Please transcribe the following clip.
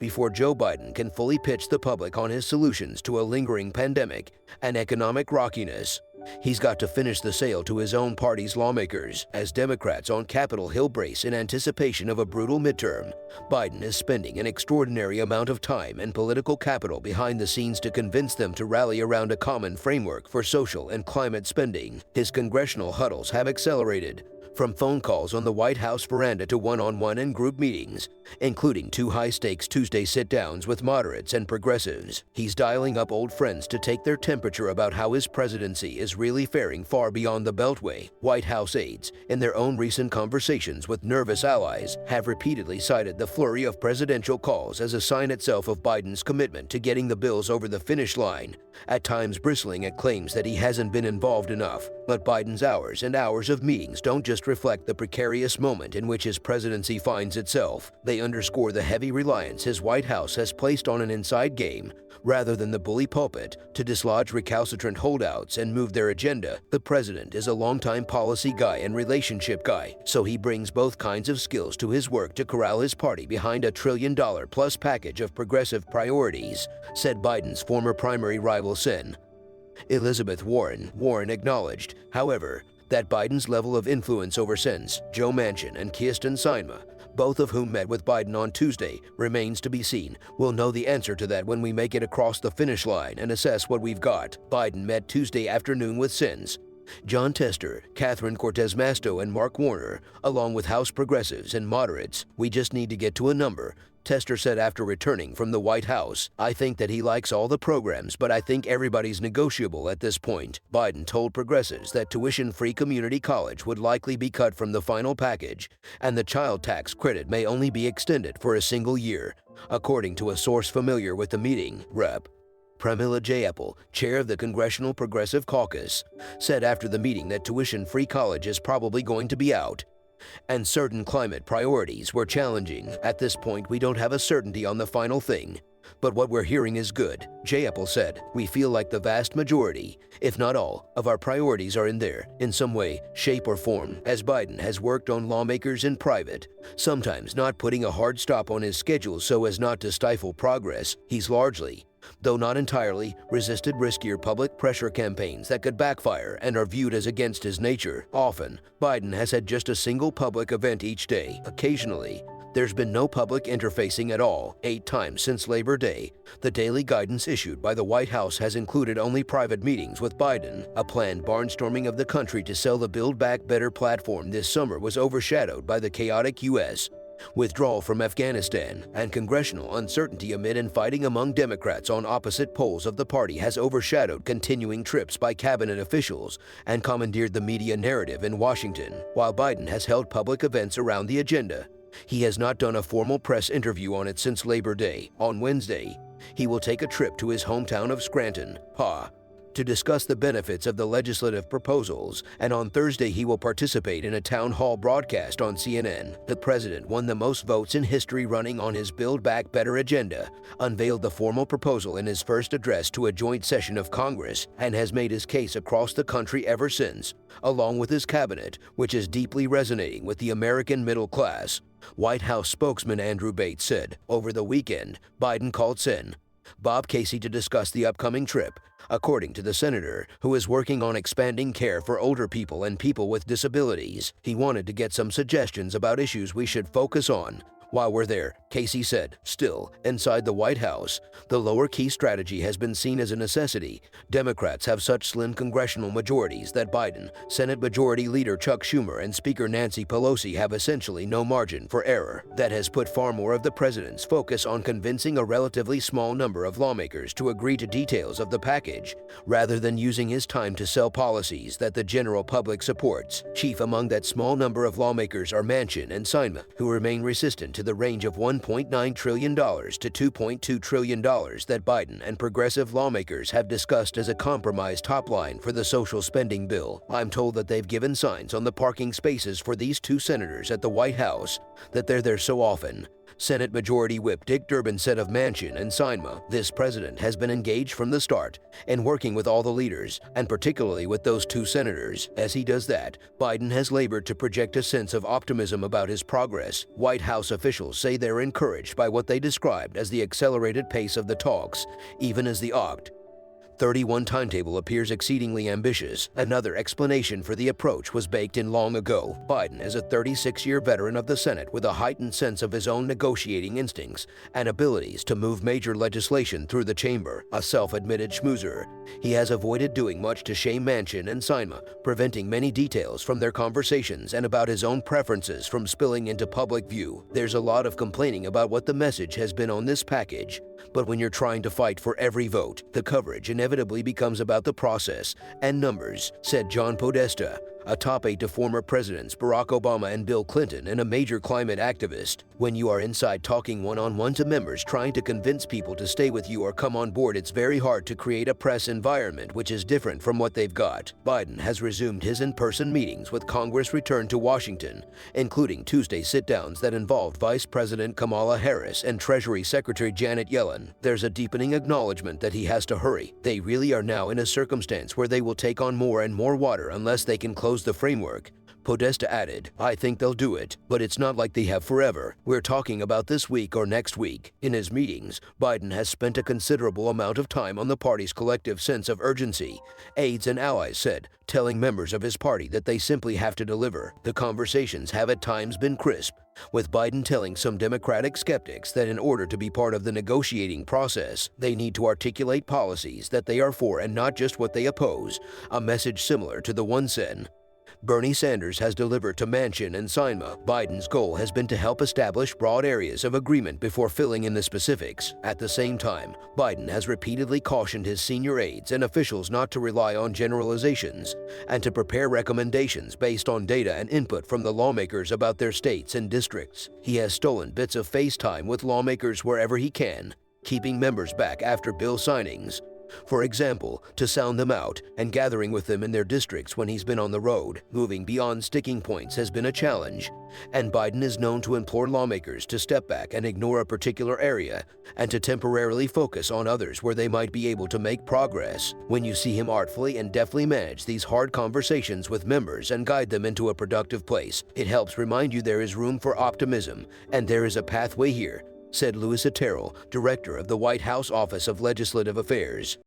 before Joe Biden can fully pitch the public on his solutions to a lingering pandemic and economic rockiness. He's got to finish the sale to his own party's lawmakers as Democrats on Capitol Hill brace in anticipation of a brutal midterm. Biden is spending an extraordinary amount of time and political capital behind the scenes to convince them to rally around a common framework for social and climate spending. His congressional huddles have accelerated, from phone calls on the White House veranda to one-on-one and group meetings, including 2 high-stakes Tuesday sit-downs with moderates and progressives. He's dialing up old friends to take their temperature about how his presidency is really faring far beyond the Beltway. White House aides, in their own recent conversations with nervous allies, have repeatedly cited the flurry of presidential calls as a sign itself of Biden's commitment to getting the bills over the finish line, at times bristling at claims that he hasn't been involved enough. But Biden's hours and hours of meetings don't just reflect the precarious moment in which his presidency finds itself. They underscore the heavy reliance his White House has placed on an inside game, rather than the bully pulpit, to dislodge recalcitrant holdouts and move their agenda. The president is a longtime policy guy and relationship guy, so he brings both kinds of skills to his work to corral his party behind a $1 trillion-plus package of progressive priorities, said Biden's former primary rival Sen. Elizabeth Warren. Warren acknowledged, however, that Biden's level of influence over Sens, Joe Manchin and Kyrsten Sinema, both of whom met with Biden on Tuesday, remains to be seen. We'll know the answer to that when we make it across the finish line and assess what we've got. Biden met Tuesday afternoon with Sens, John Tester, Catherine Cortez Masto, and Mark Warner, along with House progressives and moderates. We just need to get to a number, Tester said after returning from the White House. I think that he likes all the programs, but I think everybody's negotiable at this point. Biden told progressives that tuition-free community college would likely be cut from the final package, and the child tax credit may only be extended for a single year, according to a source familiar with the meeting. Rep. Pramila Jayapal, chair of the Congressional Progressive Caucus, said after the meeting that tuition-free college is probably going to be out, and certain climate priorities were challenging. At this point, we don't have a certainty on the final thing, but what we're hearing is good, Jayapal said. We feel like the vast majority, if not all, of our priorities are in there, in some way, shape, or form. As Biden has worked on lawmakers in private, sometimes not putting a hard stop on his schedule so as not to stifle progress, he's largely, though not entirely, resisted riskier public pressure campaigns that could backfire and are viewed as against his nature. Often, Biden has had just a single public event each day. Occasionally, there's been no public interfacing at all. 8 times since Labor Day, the daily guidance issued by the White House has included only private meetings with Biden. A planned barnstorming of the country to sell the Build Back Better platform this summer was overshadowed by the chaotic U.S. withdrawal from Afghanistan, and congressional uncertainty amid infighting among Democrats on opposite poles of the party has overshadowed continuing trips by cabinet officials and commandeered the media narrative in Washington. While Biden has held public events around the agenda, he has not done a formal press interview on it since Labor Day. On Wednesday, he will take a trip to his hometown of Scranton, PA, to discuss the benefits of the legislative proposals, and on Thursday he will participate in a town hall broadcast on CNN. The president won the most votes in history running on his Build Back Better agenda, unveiled the formal proposal in his first address to a joint session of Congress, and has made his case across the country ever since, along with his cabinet, which is deeply resonating with the American middle class. White House spokesman Andrew Bates said, over the weekend, Biden called Sen. Bob Casey to discuss the upcoming trip, according to the senator, who is working on expanding care for older people and people with disabilities. He wanted to get some suggestions about issues we should focus on. While we're there, Casey said. Still, inside the White House, the lower-key strategy has been seen as a necessity. Democrats have such slim congressional majorities that Biden, Senate Majority Leader Chuck Schumer, and Speaker Nancy Pelosi have essentially no margin for error. That has put far more of the president's focus on convincing a relatively small number of lawmakers to agree to details of the package, rather than using his time to sell policies that the general public supports. Chief among that small number of lawmakers are Manchin and Sinema, who remain resistant to the range of $1.9 trillion to $2.2 trillion that Biden and progressive lawmakers have discussed as a compromise top line for the social spending bill. I'm told that they've given signs on the parking spaces for these 2 senators at the White House, that they're there so often, Senate Majority Whip Dick Durbin said of Manchin and Sinema, "This president has been engaged from the start in working with all the leaders, and particularly with those two senators. As he does that, Biden has labored to project a sense of optimism about his progress." White House officials say they're encouraged by what they described as the accelerated pace of the talks, even as the Oct. 31 timetable appears exceedingly ambitious. Another explanation for the approach was baked in long ago. Biden is a 36-year veteran of the Senate with a heightened sense of his own negotiating instincts and abilities to move major legislation through the chamber, a self-admitted schmoozer. He has avoided doing much to shame Manchin and Sinema, preventing many details from their conversations and about his own preferences from spilling into public view. There's a lot of complaining about what the message has been on this package, but when you're trying to fight for every vote, the coverage inevitably becomes about the process and numbers, said John Podesta, a top aide to former presidents Barack Obama and Bill Clinton and a major climate activist. When you are inside talking one-on-one to members trying to convince people to stay with you or come on board, it's very hard to create a press environment which is different from what they've got. Biden has resumed his in-person meetings with Congress returned to Washington, including Tuesday sit-downs that involved Vice President Kamala Harris and Treasury Secretary Janet Yellen. There's a deepening acknowledgement that he has to hurry. They really are now in a circumstance where they will take on more and more water unless they can close the framework. Podesta added, "I think they'll do it, but it's not like they have forever. We're talking about this week or next week." In his meetings, Biden has spent a considerable amount of time on the party's collective sense of urgency, aides and allies said, telling members of his party that they simply have to deliver. The conversations have at times been crisp, with Biden telling some Democratic skeptics that in order to be part of the negotiating process, they need to articulate policies that they are for and not just what they oppose, a message similar to the one said Bernie Sanders has delivered to Manchin and Sinema. Biden's goal has been to help establish broad areas of agreement before filling in the specifics. At the same time, Biden has repeatedly cautioned his senior aides and officials not to rely on generalizations and to prepare recommendations based on data and input from the lawmakers about their states and districts. He has stolen bits of face time with lawmakers wherever he can, keeping members back after bill signings, for example, to sound them out and gathering with them in their districts when he's been on the road. Moving beyond sticking points has been a challenge, and Biden is known to implore lawmakers to step back and ignore a particular area and to temporarily focus on others where they might be able to make progress. When you see him artfully and deftly manage these hard conversations with members and guide them into a productive place, it helps remind you there is room for optimism and there is a pathway here, said Louis Otero, director of the White House Office of Legislative Affairs.